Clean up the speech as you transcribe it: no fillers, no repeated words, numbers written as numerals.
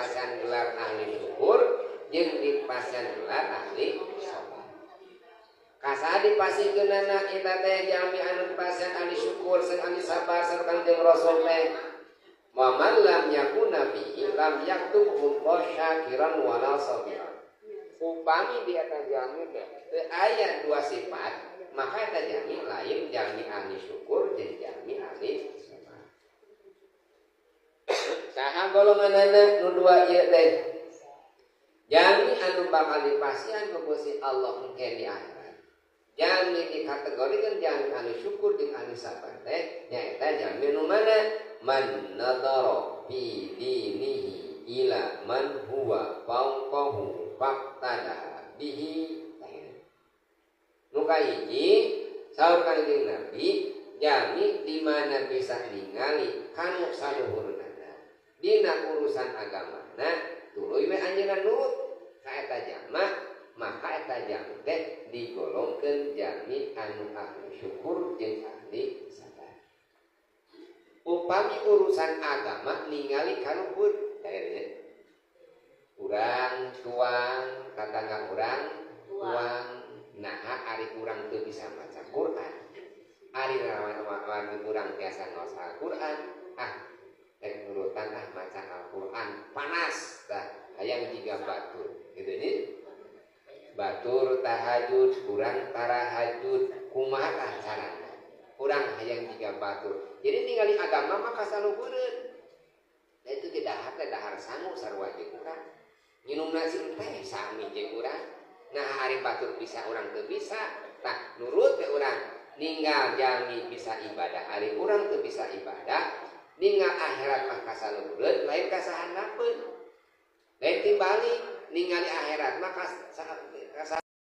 dipasihan gelar ahli syukur jeung dipasihan gelar ahli sabar. Kasa dipasihkeunana kita teh jalmi anu dipasihan ahli syukur jeung ahli sabar sareng Kangjeng Rasul teh Muhammad lam yakun nabi lam yaktub syakiran wala sabiran. Upami di atas jalmi teh teu aya dua sifat maka eta jalmi lain jalmi ahli syukur jeung jalmi ahli sabar. Saha golonganana nu dua ieu teh? Jalmi anu bakal dipasihan ku Gusti Allah engke di akhirat. Jalmi dikategorikeun jalmi ahli syukur jeung ahli sabar teh nyaeta jalmi nu mana? Man nadara fi dinihi ila man huwa fawqahu faqtada bihi. Nu kahiji saur Kanjeng Nabi jalmi di mana bisa ningali kanu saluhurna dina urusan agamana tuluy we anjeunna nurut ka eta jalma maka eta jalmi teh digolongkeun jalmi anu ahli syukur jeung ahli sabar. Upami urusan agama ningali kanu pun daerahnya urang tuang tatangga urang tuang nah ari urang teu bisa maca Quran ari lawan urang biasa ngaos Al-Quran teh nurutan maca Al-Quran panas tah hayang jiga batur gitu nya batur tahajud urang tarahajud kumaha tah carana urang hayang jiga batur jadi ningali agama mah kasaluhureun da itu ge dahar teh dahar sangu sarua jeung urang nginum nasi teh sami jeung urang nah hari batur bisa orang teu bisa tah nurut ke urang ninggal jalmi bisa ibadah hari urang teu bisa ibadah ninggal akhirat mah kasaluhureun lain kasahandapeun lain tibalik ningali akhirat mah